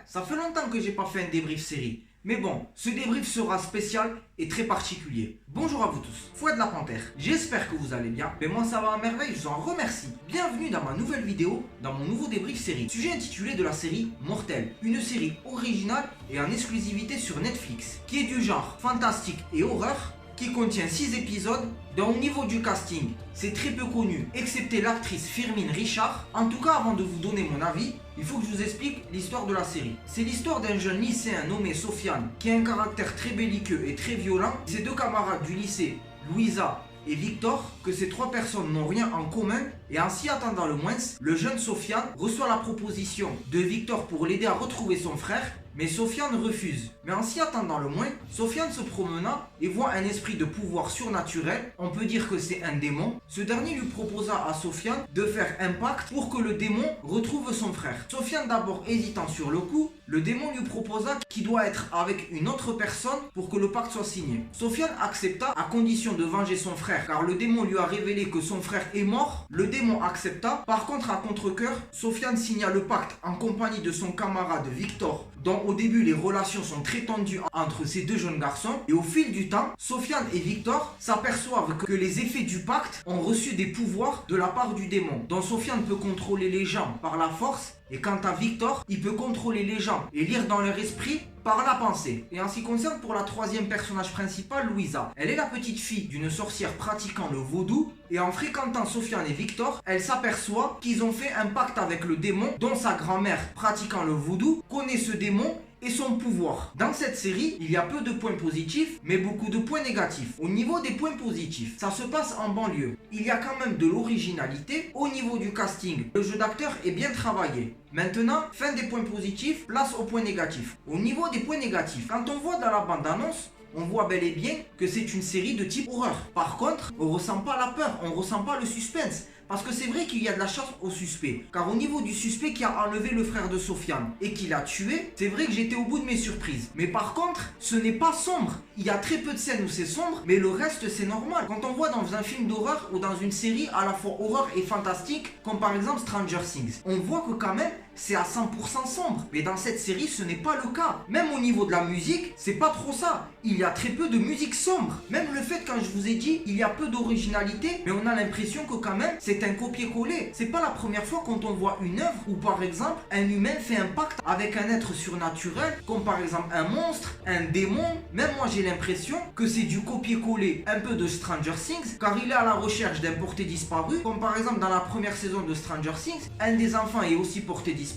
ça fait longtemps que j'ai pas fait un débrief série. Mais bon, ce débrief sera spécial et très particulier. Bonjour à vous tous, Fouad la Panthère. J'espère que vous allez bien. Mais moi ça va à merveille, je vous en remercie. Bienvenue dans ma nouvelle vidéo, dans mon nouveau débrief série. Sujet intitulé de la série Mortel. Une série originale et en exclusivité sur Netflix, qui est du genre fantastique et horreur, qui contient 6 épisodes, dont au niveau du casting, c'est très peu connu, excepté l'actrice Firmin Richard. En tout cas, avant de vous donner mon avis, il faut que je vous explique l'histoire de la série. C'est l'histoire d'un jeune lycéen nommé Sofiane, qui a un caractère très belliqueux et très violent. Ses deux camarades du lycée, Louisa et Victor, que ces trois personnes n'ont rien en commun, et en s'y attendant le moins, le jeune Sofiane reçoit la proposition de Victor pour l'aider à retrouver son frère, mais Sofiane refuse. Mais en s'y attendant le moins, Sofiane se promenant et voit un esprit de pouvoir surnaturel, on peut dire que c'est un démon. Ce dernier lui proposa à Sofiane de faire un pacte pour que le démon retrouve son frère. Sofiane d'abord hésitant sur le coup, le démon lui proposa qu'il doit être avec une autre personne pour que le pacte soit signé. Sofiane accepta à condition de venger son frère, car le démon lui a révélé que son frère est mort. Le démon accepta. Par contre, à contre-cœur, Sofiane signa le pacte en compagnie de son camarade Victor, dont au début les relations sont très tendues entre ces deux jeunes garçons, et au fil du temps, Sofiane et Victor s'aperçoivent que les effets du pacte ont reçu des pouvoirs de la part du démon, dont Sofiane peut contrôler les gens par la force, et quant à Victor, il peut contrôler les gens et lire dans leur esprit par la pensée. Et en ce qui concerne pour la troisième personnage principal, Louisa, elle est la petite fille d'une sorcière pratiquant le vaudou, et en fréquentant Sofiane et Victor, elle s'aperçoit qu'ils ont fait un pacte avec le démon, dont sa grand-mère pratiquant le vaudou connaît ce démon et son pouvoir. Dans cette série, il y a peu de points positifs, mais beaucoup de points négatifs. Au niveau des points positifs, ça se passe en banlieue. Il y a quand même de l'originalité. Au niveau du casting, le jeu d'acteur est bien travaillé. Maintenant, fin des points positifs, place aux points négatifs. Au niveau des points négatifs, quand on voit dans la bande-annonce, on voit bel et bien que c'est une série de type horreur. Par contre, on ressent pas la peur, on ressent pas le suspense. Parce que c'est vrai qu'il y a de la chance au suspect. Car au niveau du suspect qui a enlevé le frère de Sofiane et qui l'a tué, c'est vrai que j'étais au bout de mes surprises. Mais par contre, ce n'est pas sombre. Il y a très peu de scènes où c'est sombre, mais le reste c'est normal. Quand on voit dans un film d'horreur ou dans une série à la fois horreur et fantastique, comme par exemple Stranger Things, on voit que quand même c'est à 100% sombre. Mais dans cette série, ce n'est pas le cas. Même au niveau de la musique, c'est pas trop ça. Il y a très peu de musique sombre. Même le fait, quand je vous ai dit, il y a peu d'originalité, mais on a l'impression que quand même, c'est un copier-coller. C'est pas la première fois quand on voit une œuvre où par exemple, un humain fait un pacte avec un être surnaturel, comme par exemple un monstre, un démon. Même moi, j'ai l'impression que c'est du copier-coller un peu de Stranger Things, car il est à la recherche d'un porté disparu, comme par exemple dans la première saison de Stranger Things, un des enfants est aussi porté disparu.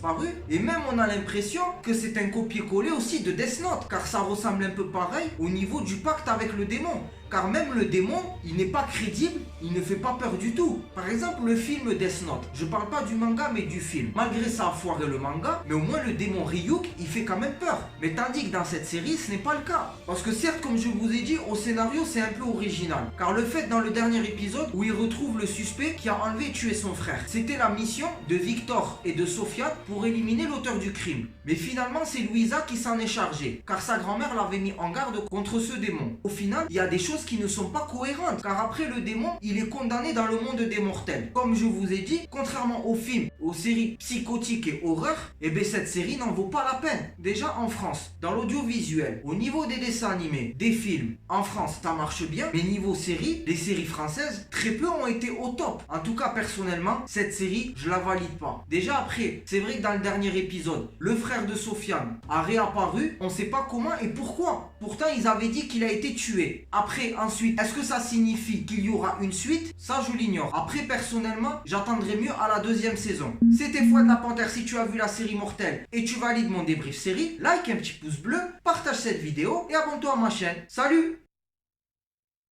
Et même on a l'impression que c'est un copier-coller aussi de Death Note, car ça ressemble un peu pareil au niveau du pacte avec le démon. Car même le démon, il n'est pas crédible, il ne fait pas peur du tout. Par exemple, le film Death Note. Je parle pas du manga, mais du film. Malgré ça a foiré le manga, mais au moins le démon Ryuk, il fait quand même peur. Mais tandis que dans cette série, ce n'est pas le cas. Parce que certes, comme je vous ai dit, au scénario, c'est un peu original. Car le fait dans le dernier épisode, où il retrouve le suspect qui a enlevé et tué son frère, c'était la mission de Victor et de Sofiane pour éliminer l'auteur du crime. Mais finalement, c'est Louisa qui s'en est chargée, car sa grand-mère l'avait mis en garde contre ce démon. Au final, il y a des choses qui ne sont pas cohérentes, car après le démon, il est condamné dans le monde des mortels. Comme je vous ai dit, contrairement aux films, aux séries psychotiques et horreur, et bien cette série n'en vaut pas la peine. Déjà en France, dans l'audiovisuel, au niveau des dessins animés, des films, en France ça marche bien, mais niveau série, les séries françaises, très peu ont été au top. En tout cas personnellement, cette série, je la valide pas. Déjà après, c'est vrai que dans le dernier épisode, le frère de Sofiane a réapparu, on sait pas comment et pourquoi. Pourtant ils avaient dit qu'il a été tué. Après, ensuite, est-ce que ça signifie qu'il y aura une suite? Ça je l'ignore. Après personnellement, j'attendrai mieux à la deuxième saison. C'était Fouad la Panthère. Si tu as vu la série Mortel et tu valides mon débrief série, like un petit pouce bleu, partage cette vidéo et abonne-toi à ma chaîne. Salut!